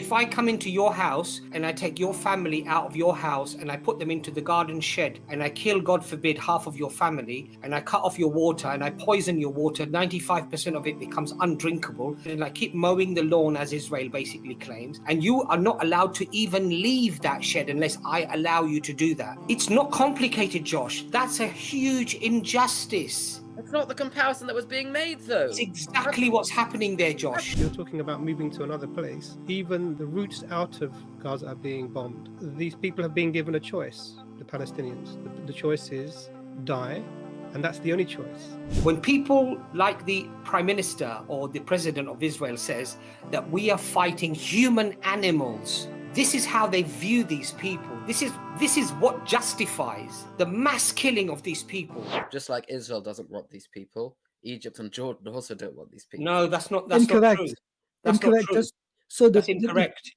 if I come into your house and I take your family out of your house and I put them into the garden shed and I kill, God forbid, half of your family and I cut off your water and I poison your water, 95% of it becomes undrinkable, and I keep mowing the lawn, as Israel basically claims, and you are not allowed to even leave that shed unless I allow you to do that. It's not complicated, Josh. That's a huge injustice. It's not the comparison that was being made, though. It's exactly what's happening there, Josh. You're talking about moving to another place. Even the routes out of Gaza are being bombed. These people have been given a choice, the Palestinians. The choice is die, and that's the only choice. When people like the Prime Minister or the President of Israel says that we are fighting human animals, this is how they view these people. This is what justifies the mass killing of these people. Just like Israel doesn't want these people, Egypt and Jordan also don't want these people. No, that's not incorrect. Not true. That's incorrect. not true. That's incorrect.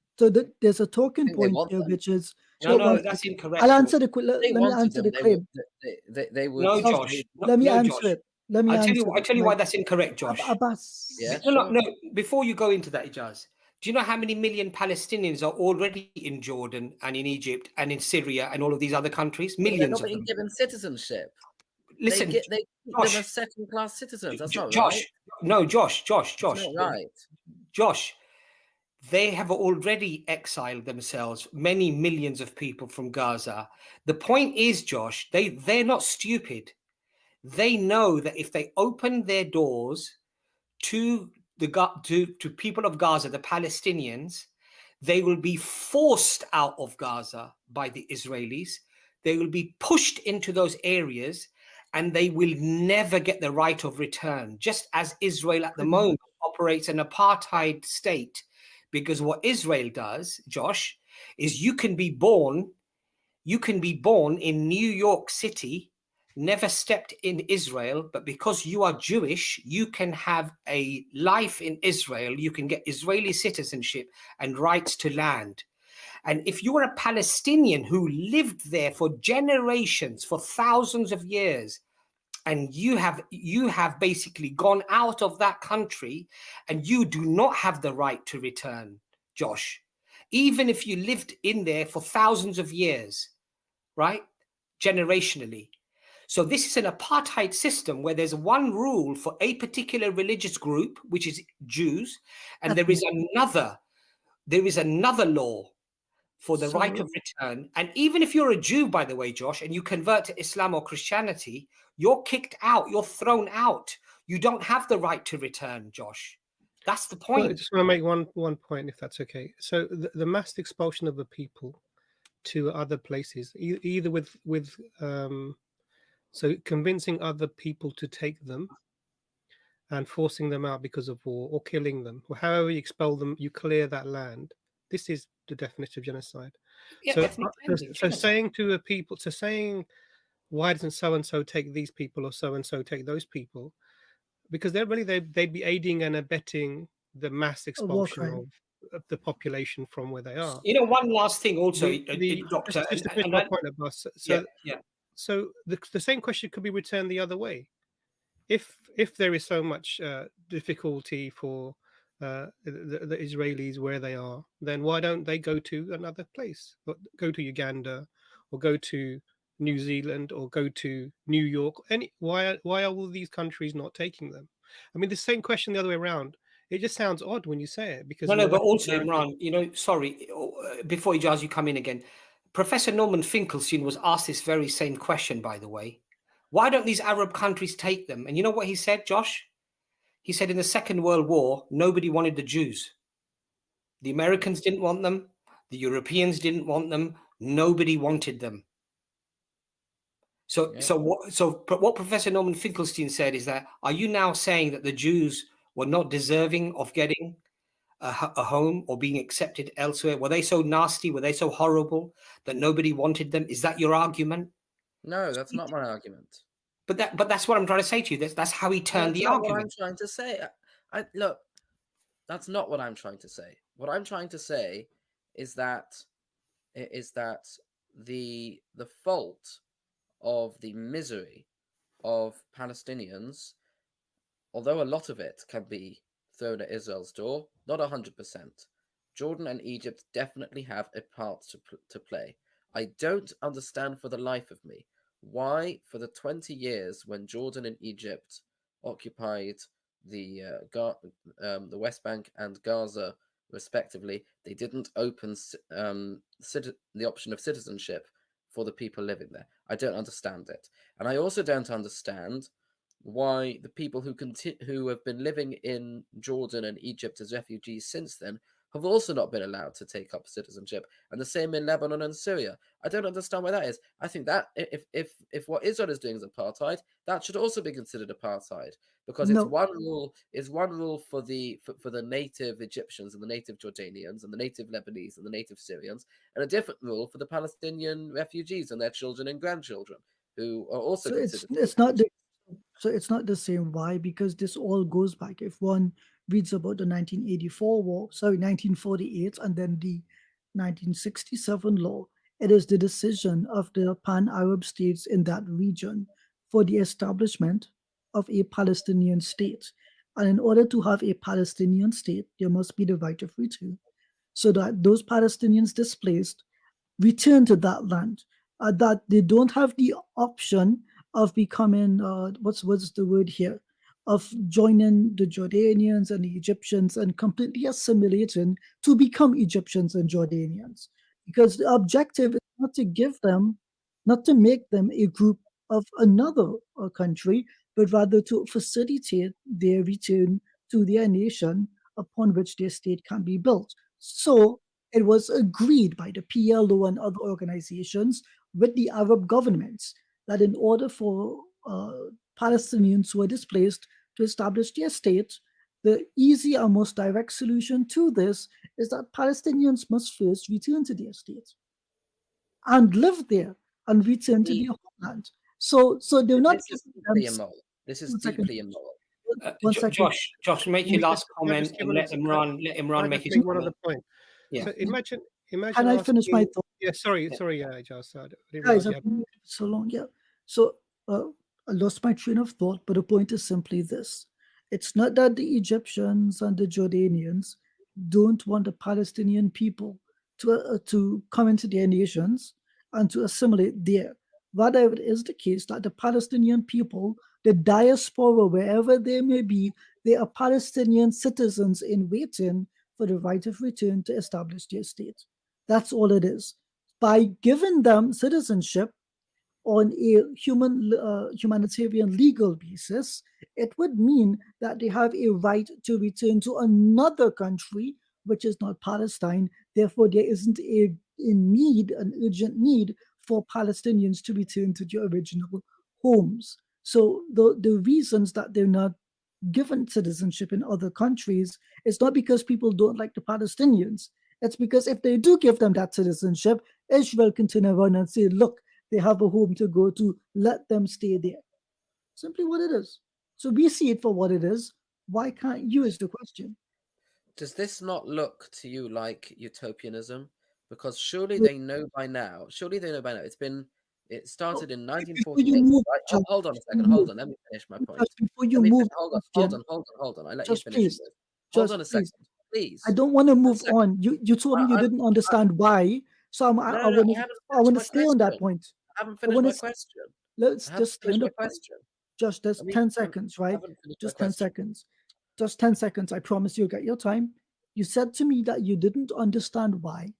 There's a talking point here, which is no, that's incorrect. I'll answer the let me answer the claim. They would. No, Josh. Let me answer Josh. it. Let me I'll tell you why that's incorrect, Josh. Abbas. Yeah, no. Before you go into that, Ijaz, do you know how many million Palestinians are already in Jordan and in Egypt and in Syria and all of these other countries? Millions of them. They're not being given citizenship. Listen, they keep them as second-class citizens. That's not right. No, Josh. That's not right. Josh, they have already exiled themselves, many millions of people from Gaza. The point is, Josh, they're not stupid. They know that if they open their doors to people of Gaza, the Palestinians, they will be forced out of Gaza by the Israelis. They will be pushed into those areas and they will never get the right of return, just as Israel at the moment operates an apartheid state. Because what Israel does, Josh, is you can be born in New York City, never stepped in Israel, but because you are Jewish, you can have a life in Israel, you can get Israeli citizenship and rights to land. And if you are a Palestinian who lived there for generations, for thousands of years, and you have basically gone out of that country and you do not have the right to return, Josh, even if you lived in there for thousands of years, right? Generationally. So this is an apartheid system where there's one rule for a particular religious group, which is Jews, and there is another law for the right of return. And even if you're a Jew, by the way, Josh, and you convert to Islam or Christianity, you're kicked out, you're thrown out. You don't have the right to return, Josh. That's the point. Well, I just want to make one point, if that's okay. So the mass expulsion of the people to other places, either with so convincing other people to take them and forcing them out because of war, or killing them, or however you expel them, you clear that land. This is the definition of genocide. Yeah, so saying to a people, saying, why doesn't so and so take these people or so and so take those people? Because they'd be aiding and abetting the mass expulsion of the population from where they are. You know, one last thing also, Doctor. Just to finish my point, Abbas. So the same question could be returned the other way. If there is so much difficulty for the Israelis where they are, then why don't they go to another place? Go to Uganda, or go to New Zealand, or go to New York? Why are all these countries not taking them? I mean, the same question the other way around. It just sounds odd when you say it, because no, but also, Imran, sorry, before Ijaz, you come in again. Professor Norman Finkelstein was asked this very same question, by the way. Why don't these Arab countries take them? And you know what he said, Josh? He said in the Second World War, nobody wanted the Jews. The Americans didn't want them. The Europeans didn't want them. Nobody wanted them. So what Professor Norman Finkelstein said is that, are you now saying that the Jews were not deserving of getting a home or being accepted elsewhere? Were they so nasty? Were they so horrible that nobody wanted them? Is that your argument? No, that's not my argument. But that's what I'm trying to say to you. That's how he turned the argument. What I'm trying to say. Look, that's not what I'm trying to say. What I'm trying to say is that the fault of the misery of Palestinians, although a lot of it can be thrown at Israel's door, not 100%, Jordan and Egypt definitely have a part to play. I don't understand for the life of me why, for the 20 years when Jordan and Egypt occupied the West Bank and Gaza, respectively, they didn't open the option of citizenship for the people living there. I don't understand it. And I also don't understand why the people who have been living in Jordan and Egypt as refugees since then have also not been allowed to take up citizenship, and the same in Lebanon and Syria. I don't understand why that is. I think that if what Israel is doing is apartheid, that should also be considered apartheid, because it's one rule for the native Egyptians and the native Jordanians and the native Lebanese and the native Syrians, and a different rule for the Palestinian refugees and their children and grandchildren, who are also considered. So it's not the same. Why? Because this all goes back. If one reads about the 1984 war, 1948, and then the 1967 law, it is the decision of the pan-Arab states in that region for the establishment of a Palestinian state. And in order to have a Palestinian state, there must be the right of return, so that those Palestinians displaced return to that land, that they don't have the option of becoming, what's the word here, of joining the Jordanians and the Egyptians and completely assimilating to become Egyptians and Jordanians. Because the objective is not to give them, not to make them a group of another country, but rather to facilitate their return to their nation upon which their state can be built. So it was agreed by the PLO and other organizations with the Arab governments that in order for Palestinians who are displaced to establish their state, the easy and most direct solution to this is that Palestinians must first return to their state and live there and return to their homeland. So they're not. This is deeply immoral. This is deeply immoral. Josh, make your last comment and let Imran make his one other point. Yeah. So imagine. Can I finish my thought? Yeah, sorry, Josh. Guys, I've been so long. Yeah. So I lost my train of thought, but the point is simply this: it's not that the Egyptians and the Jordanians don't want the Palestinian people to come into their nations and to assimilate there. Rather, it is the case that the Palestinian people, the diaspora, wherever they may be, they are Palestinian citizens in waiting for the right of return to establish their state. That's all it is. By giving them citizenship on a humanitarian legal basis, it would mean that they have a right to return to another country, which is not Palestine. Therefore, there isn't an urgent need for Palestinians to return to their original homes. So the reasons that they're not given citizenship in other countries is not because people don't like the Palestinians. It's because if they do give them that citizenship, Israel can turn around and say, look, they have a home to go to, let them stay there. Simply what it is. So we see it for what it is. Why can't you, is the question. Does this not look to you like utopianism? Because surely they know by now. It started in 1948. Right? Hold on a second. Hold on. Let me finish my point. Before you move, hold on. I let you finish. Hold on a second, please. I don't want to move on. You told me you didn't understand why, so I want to stay on that point. I haven't finished my question. Let's just stay on the question. Just 10 seconds, right? Just 10 seconds. Just 10 seconds. I promise you'll get your time. You said to me that you didn't understand why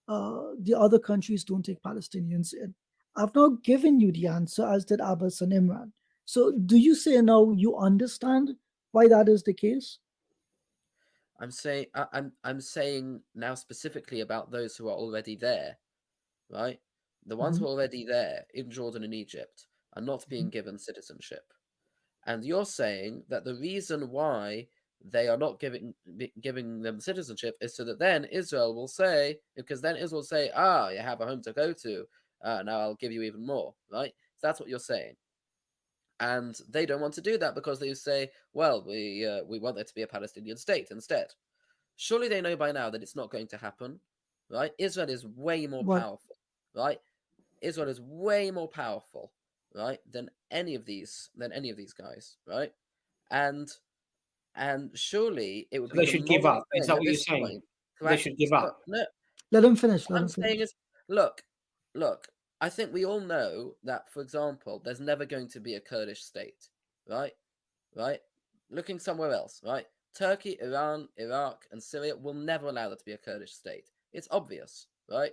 the other countries don't take Palestinians in. I've now given you the answer, as did Abbas and Imran. So do you say now you understand why that is the case? I'm saying now specifically about those who are already there, right? The ones who are already there in Jordan and Egypt are not being given citizenship. And you're saying that the reason why they are not giving them citizenship is so that then Israel will say, you have a home to go to, now I'll give you even more, right? So that's what you're saying. And they don't want to do that because they say, well, we want there to be a Palestinian state instead. Surely they know by now that it's not going to happen, right? Israel is way more powerful, right? Israel is way more powerful, right, than any of these guys, right? And surely it would be they should give up. Is that what you're saying? they should give up. No, let him finish. What I'm saying is, look. I think we all know that, for example, there's never going to be a Kurdish state, right? Looking somewhere else, right? Turkey, Iran, Iraq, and Syria will never allow there to be a Kurdish state. It's obvious, right?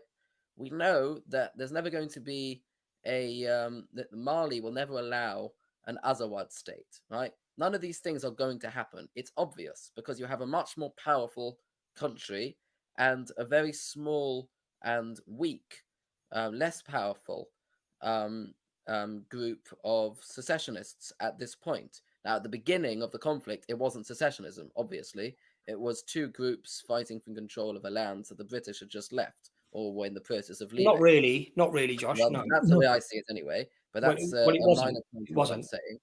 We know that there's never going to be that Mali will never allow an Azawad state, right? None of these things are going to happen. It's obvious because you have a much more powerful country and a very small and weak, less powerful group of secessionists at this point. Now, at the beginning of the conflict, it wasn't secessionism, obviously. It was two groups fighting for control of a land that the British had just left or were in the process of leaving. Not really, Josh. Well, no. That's the way I see it anyway. But that's it wasn't. minor point of what I'm saying.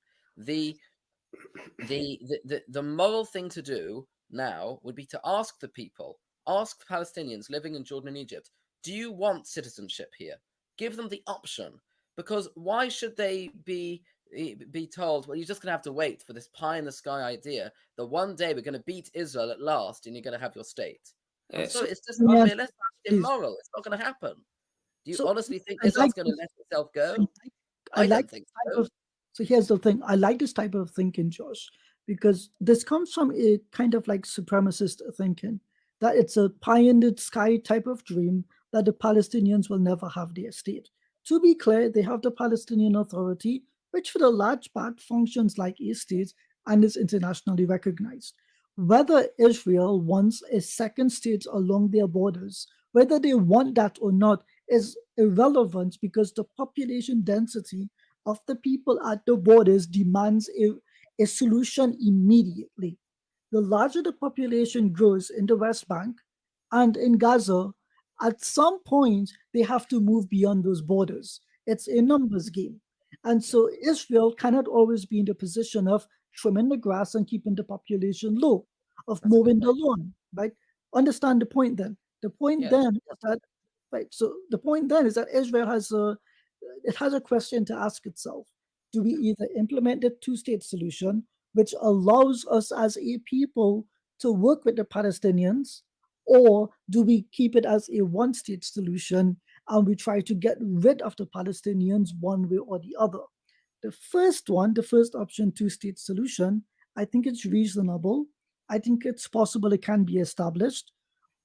The moral thing to do now would be to ask the people, ask Palestinians living in Jordan and Egypt, do you want citizenship here? Give them the option, because why should they be told, well, you're just going to have to wait for this pie in the sky idea that one day we're going to beat Israel at last and you're going to have your state? So it's just unrealistic, immoral. It's not going to happen. Do you honestly think Israel's going to let itself go? I don't think so. So here's the thing. I like this type of thinking, Josh, because this comes from a kind of like supremacist thinking, that it's a pie in the sky type of dream that the Palestinians will never have their state. To be clear, they have the Palestinian Authority, which for the large part functions like a state and is internationally recognized. Whether Israel wants a second state along their borders, whether they want that or not, is irrelevant because the population density of the people at the borders demands a solution immediately. The larger the population grows in the West Bank and in Gaza, at some point, they have to move beyond those borders. It's a numbers game. And so Israel cannot always be in the position of trimming the grass and keeping the population low, of mowing the lawn, right? Understand the point then. The point then is that, right? So the point then is that Israel has a question to ask itself. Do we either implement the two-state solution, which allows us as a people to work with the Palestinians, or do we keep it as a one-state solution and we try to get rid of the Palestinians one way or the other? The first option, two-state solution, I think it's reasonable. I think it's possible it can be established.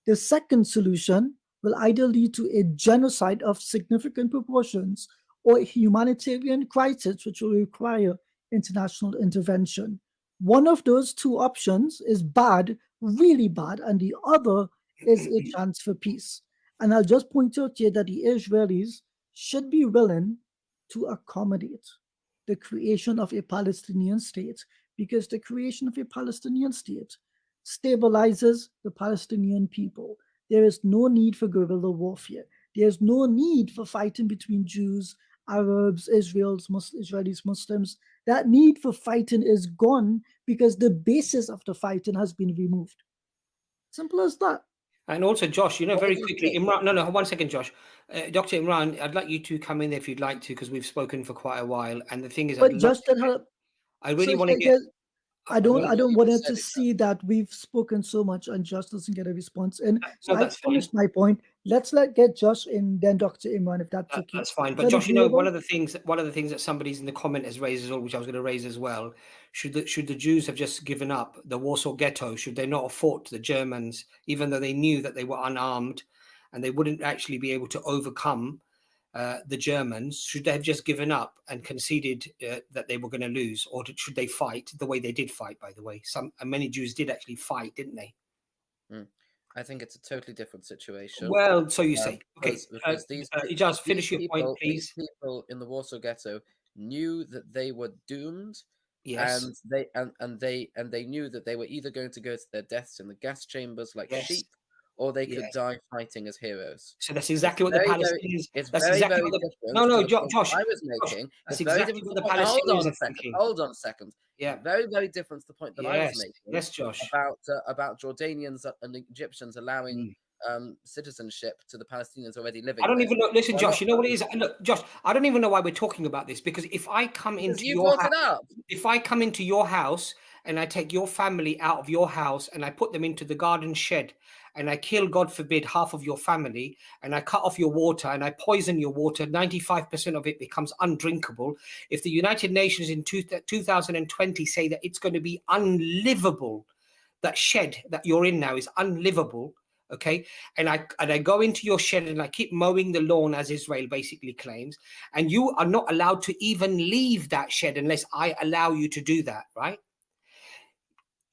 The second solution will either lead to a genocide of significant proportions or a humanitarian crisis, which will require international intervention. One of those two options is bad, really bad, and the other is a chance for peace. And I'll just point out here that the Israelis should be willing to accommodate the creation of a Palestinian state, because the creation of a Palestinian state stabilizes the Palestinian people. There is no need for guerrilla warfare. There's no need for fighting between Jews, Arabs, Israelis, Muslims. That need for fighting is gone because the basis of the fighting has been removed. Simple as that. And also, Josh, very quickly, Imran, no, 1 second, Josh. Dr. Imran, I'd like you to come in there if you'd like to, because we've spoken for quite a while. And the thing is, but just that I really want to get. I don't want it to see that we've spoken so much and Josh doesn't get a response. And so I finished my point. Let's get Josh in, then Dr. Imran, if that's okay. That's fine. But Josh, one of the things that somebody's in the comment has raised as well, which I was going to raise as well, should the Jews have just given up the Warsaw Ghetto? Should they not have fought the Germans, even though they knew that they were unarmed and they wouldn't actually be able to overcome the Germans? Should they have just given up and conceded that they were going to lose, or should they fight the way they did fight? By the way, many Jews did actually fight, didn't they? I think it's a totally different situation. Well, so you say. Okay, just finish your point, please. These people in the Warsaw Ghetto knew that they were doomed. Yes. And they knew that they were either going to go to their deaths in the gas chambers like sheep, or they could die fighting as heroes. So that's exactly what the Palestinians. That's exactly what Josh. I was making. That's exactly what the Palestinians are thinking. Hold on a second. Yeah. Very, very different to the point that I was making. Yes, Josh. About Jordanians and Egyptians allowing citizenship to the Palestinians already living. I don't even know. Listen, Why Josh. not? You know what it is? Look, Josh. I don't even know why we're talking about this, because if I come into You your brought it up. if I come into your house and I take your family out of your house and I put them into the garden shed and I kill, God forbid, half of your family, and I cut off your water and I poison your water, 95% of it becomes undrinkable. If the United Nations in 2020 say that it's going to be unlivable, that shed that you're in now is unlivable, okay, and I go into your shed and I keep mowing the lawn, as Israel basically claims, and you are not allowed to even leave that shed unless I allow you to do that, right?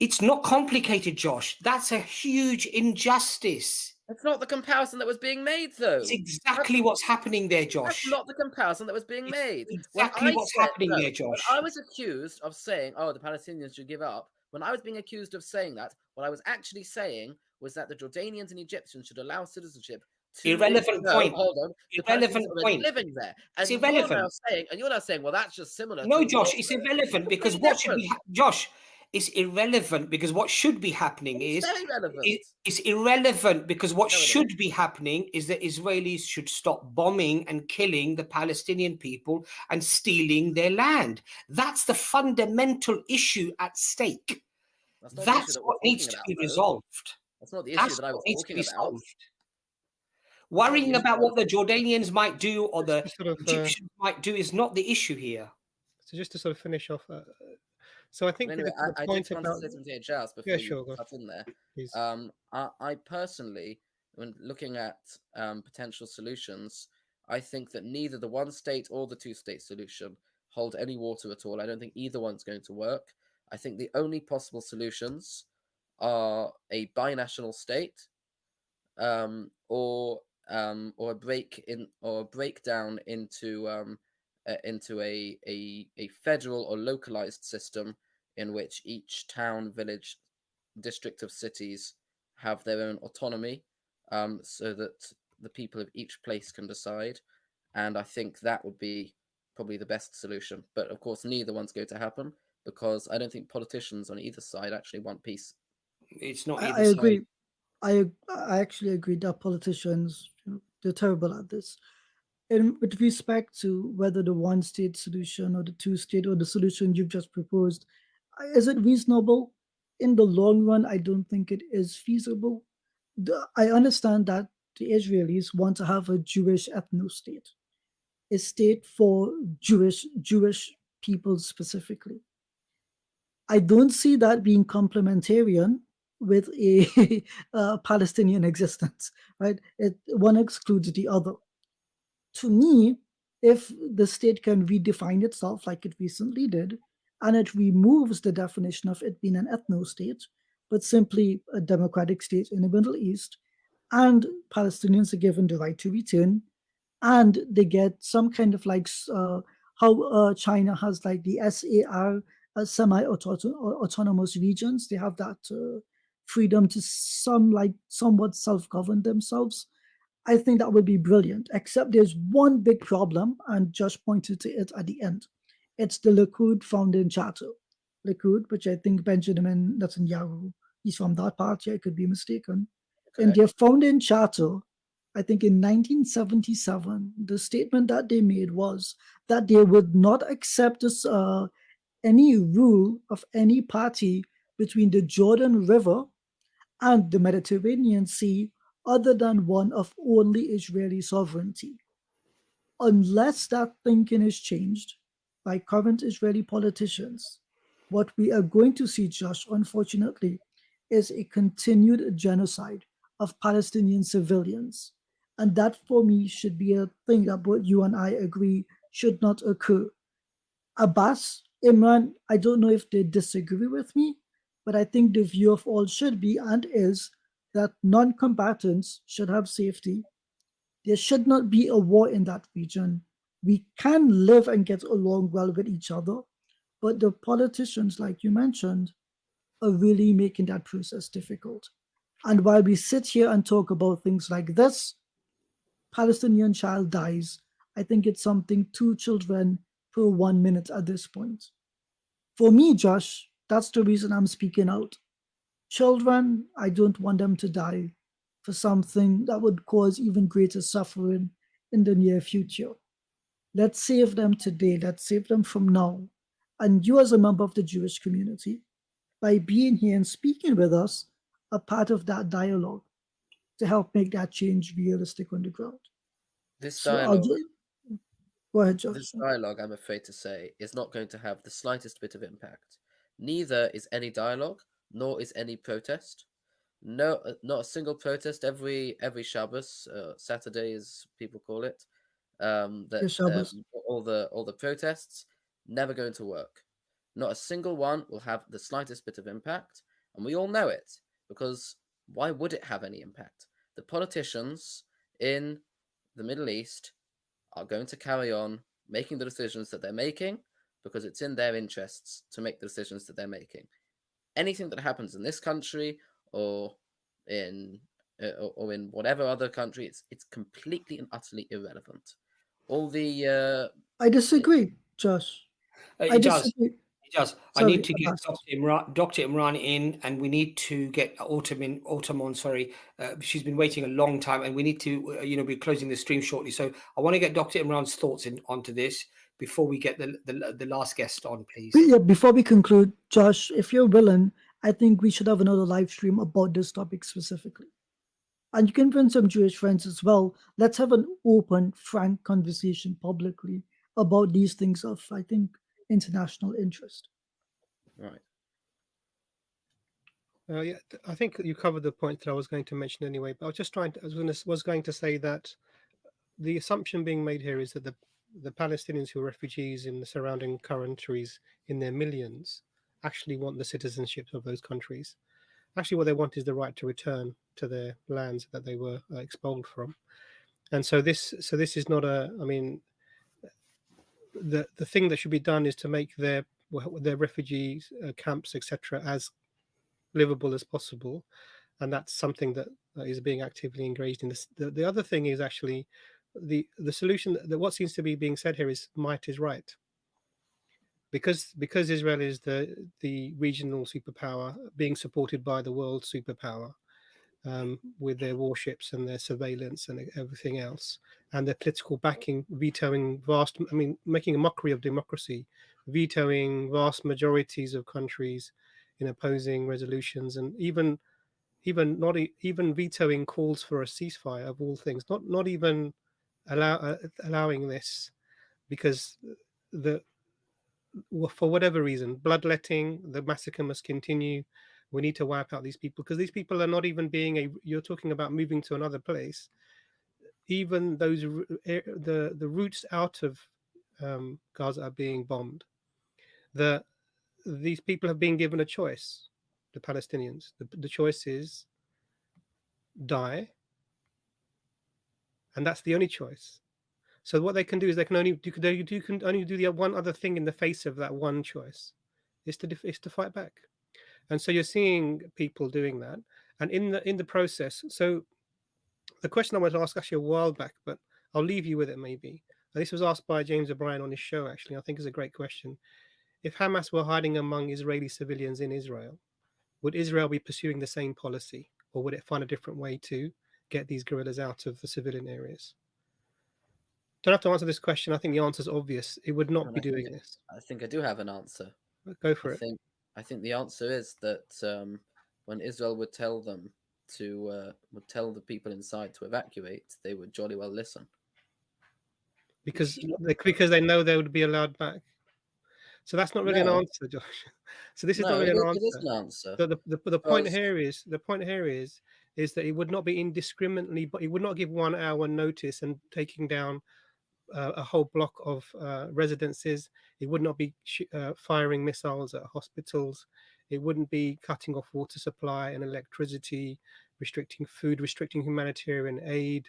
It's not complicated, Josh. That's a huge injustice. That's not the comparison that was being made, though. It's exactly what's happening there, Josh. That's not the comparison that was being made. Exactly what's happening there, Josh. When I was accused of saying, oh, the Palestinians should give up, when I was being accused of saying that, what I was actually saying was that the Jordanians and Egyptians should allow citizenship to irrelevant point. Hold on. Irrelevant point. Living there. And it's irrelevant. You're now saying, well, that's just similar. No, Josh, it's irrelevant because what should be Josh? It's irrelevant because what should be happening is it's irrelevant because what should be happening is that Israelis should stop bombing and killing the Palestinian people and stealing their land. That's the fundamental issue at stake. That's what needs to be resolved. That's not the issue that I was talking about. Worrying about what the Jordanians might do or the Egyptians might do is not the issue here. So just to sort of finish off. So I think anyway, the point about before you cut in there. Please. I personally, when looking at potential solutions, I think that neither the one-state or the two-state solution hold any water at all. I don't think either one's going to work. I think the only possible solutions are a binational state, or a breakdown into a federal or localized system in which each town, village, district of cities have their own autonomy, so that the people of each place can decide. And I think that would be probably the best solution. But of course, neither one's going to happen because I don't think politicians on either side actually want peace. It's not I agree. I actually agree that politicians, they're terrible at this. And with respect to whether the one-state solution or the two-state or the solution you've just proposed, is it reasonable? In the long run, I don't think it is feasible. I understand that the Israelis want to have a Jewish ethno-state, a state for Jewish people specifically. I don't see that being complementarian with a Palestinian existence, right? One excludes the other. To me, if the state can redefine itself like it recently did, and it removes the definition of it being an ethno-state, but simply a democratic state in the Middle East, and Palestinians are given the right to return, and they get some kind of like how China has like the SAR, semi-autonomous regions. They have that freedom to somewhat self-govern themselves. I think that would be brilliant, except there's one big problem, and Josh pointed to it at the end. It's the Likud founding charter. Likud, which I think Benjamin Netanyahu, he's from that party, I could be mistaken. Okay. In their founding charter, I think in 1977, the statement that they made was that they would not accept this, any rule of any party between the Jordan River and the Mediterranean Sea other than one of only Israeli sovereignty. Unless that thinking is changed by current Israeli politicians, what we are going to see, Josh, unfortunately, is a continued genocide of Palestinian civilians. And that, for me, should be a thing that both you and I agree should not occur. Abbas, Imran, I don't know if they disagree with me, but I think the view of all should be and is that non-combatants should have safety. There should not be a war in that region. We can live and get along well with each other, but the politicians, like you mentioned, are really making that process difficult. And while we sit here and talk about things like this, Palestinian child dies. I think it's something 2 children per 1 minute at this point. For me, Josh, that's the reason I'm speaking out. Children, I don't want them to die for something that would cause even greater suffering in the near future. Let's save them today. Let's save them from now. And you, as a member of the Jewish community, by being here and speaking with us, are part of that dialogue to help make that change realistic on the ground. This dialogue, go ahead, Josh. This dialogue, I'm afraid to say, is not going to have the slightest bit of impact. Neither is any dialogue, nor is any protest. No, not a single protest every Shabbos, Saturday as people call it. All the protests never going to work. Not a single one will have the slightest bit of impact, and we all know it, because why would it have any impact? The politicians in the Middle East are going to carry on making the decisions that they're making because it's in their interests to make the decisions that they're making. Anything that happens in this country or in whatever other country, it's completely and utterly irrelevant. All the I disagree, Josh. I disagree. It does. Sorry, I need to get Dr. Imran in, and we need to get Autumn. Sorry, she's been waiting a long time, and we need to, be closing the stream shortly. So I want to get Dr. Imran's thoughts onto this before we get the last guest on, please. Yeah, before we conclude, Josh, if you're willing, I think we should have another live stream about this topic specifically. And you can bring some Jewish friends as well. Let's have an open, frank conversation publicly about these things of, I think, international interest. Right. Yeah, I think you covered the point that I was going to mention anyway. But I was just was going to say that the assumption being made here is that the Palestinians who are refugees in the surrounding countries in their millions actually want the citizenship of those countries. Actually, what they want is the right to return to their lands that they were expelled from. And so this is not the thing that should be done is to make their refugees camps, etc., as livable as possible, and that's something that is being actively engaged in. The other thing is actually the solution that what seems to be being said here is might is right, because Israel is the regional superpower being supported by the world superpower. With their warships and their surveillance and everything else, and their political backing, making a mockery of democracy, vetoing vast majorities of countries in opposing resolutions, and even vetoing calls for a ceasefire of all things, not even allowing this, because for whatever reason, bloodletting, the massacre must continue. We need to wipe out these people because these people are not even you're talking about moving to another place. Even those the routes out of Gaza are being bombed. These people have been given a choice. The Palestinians, the choice is die, and that's the only choice. So what they can do is they can only do the one other thing in the face of that one choice, is to fight back. And so you're seeing people doing that, and in the process. So the question I wanted to ask actually a while back, but I'll leave you with it maybe. And this was asked by James O'Brien on his show. Actually, I think it's a great question. If Hamas were hiding among Israeli civilians in Israel, would Israel be pursuing the same policy, or would it find a different way to get these guerrillas out of the civilian areas? Don't have to answer this question. I think the answer is obvious. It would not be doing this. I think I do have an answer. Go for it. I think the answer is that when Israel would tell them would tell the people inside to evacuate, they would jolly well listen. Because they know they would be allowed back. So that's not really an answer, Josh. So this is not really an answer. It is an answer. So the point here is that it would not be indiscriminately, but it would not give 1 hour notice and taking down a whole block of residences. It would not be firing missiles at hospitals. It wouldn't be cutting off water supply and electricity, restricting food, restricting humanitarian aid.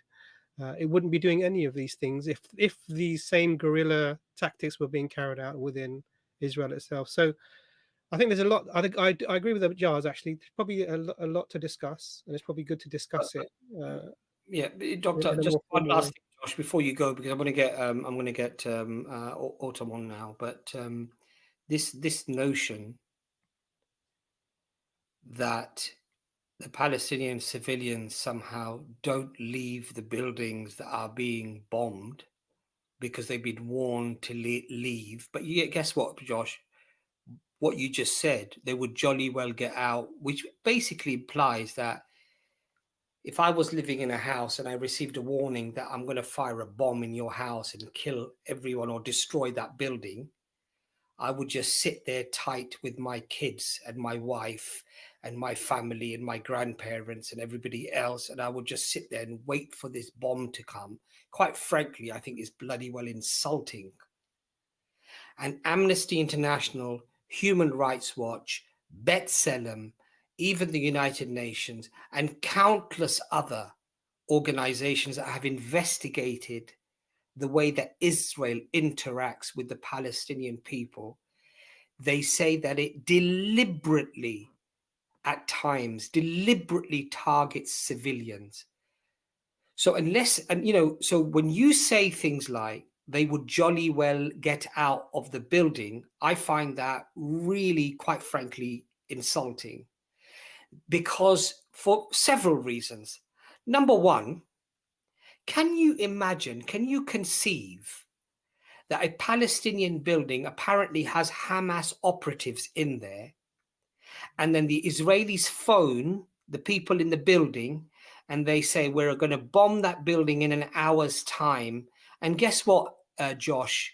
It wouldn't be doing any of these things if these same guerrilla tactics were being carried out within Israel itself. So I think there's a lot. I agree with the Jars. Actually, there's probably a lot to discuss, and it's probably good to discuss it. Doctor, just one last thing, Josh, before you go, because I'm going to get Autumn on now. But this notion that the Palestinian civilians somehow don't leave the buildings that are being bombed because they've been warned to leave. But guess what, Josh? What you just said, they would jolly well get out, which basically implies that if I was living in a house and I received a warning that I'm going to fire a bomb in your house and kill everyone or destroy that building, I would just sit there tight with my kids and my wife and my family and my grandparents and everybody else. And I would just sit there and wait for this bomb to come. Quite frankly, I think it's bloody well insulting. And Amnesty International, Human Rights Watch, B'Tselem, even the United Nations, and countless other organizations that have investigated the way that Israel interacts with the Palestinian people, they say that it deliberately, at times, deliberately targets civilians. So so when you say things like they would jolly well get out of the building, I find that really, quite frankly, insulting, because for several reasons. Number one, can you imagine, can you conceive that a Palestinian building apparently has Hamas operatives in there, and then the Israelis phone the people in the building and they say, we're going to bomb that building in an hour's time. And guess what, Josh?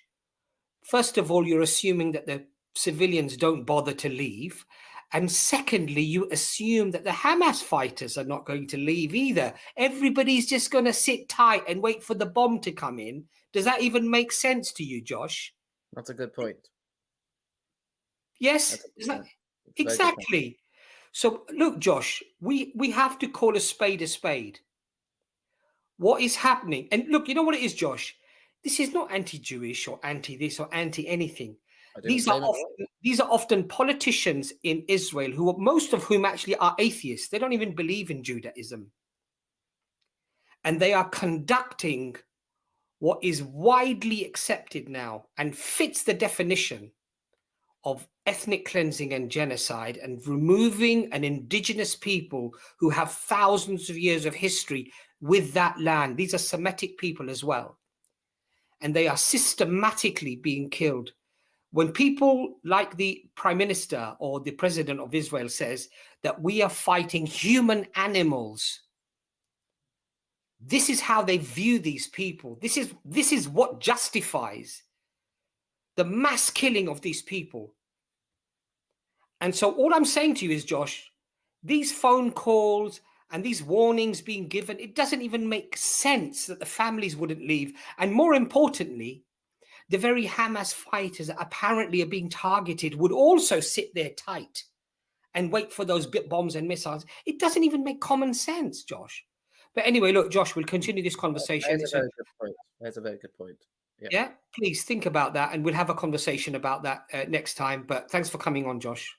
First of all, you're assuming that the civilians don't bother to leave. And secondly, you assume that the Hamas fighters are not going to leave either. Everybody's just going to sit tight and wait for the bomb to come in. Does that even make sense to you, Josh? That's a good point. Yes, exactly. So look, Josh, we have to call a spade a spade. What is happening? And look, you know what it is, Josh? This is not anti-Jewish or anti-this or anti-anything. These are often politicians in Israel who, most of whom actually are atheists. They don't even believe in Judaism. And they are conducting what is widely accepted now and fits the definition of ethnic cleansing and genocide, and removing an indigenous people who have thousands of years of history with that land. These are Semitic people as well. And they are systematically being killed. When people like the Prime Minister or the President of Israel says that we are fighting human animals, this is how they view these people. This is what justifies the mass killing of these people. And so all I'm saying to you is, Josh, these phone calls and these warnings being given, it doesn't even make sense that the families wouldn't leave. And more importantly, the very Hamas fighters that apparently are being targeted would also sit there tight and wait for those bombs and missiles. It doesn't even make common sense, Josh. But anyway, look, Josh, we'll continue this conversation. That's a very good point. That's a very good point. Yeah, please think about that, and we'll have a conversation about that next time. But thanks for coming on, Josh.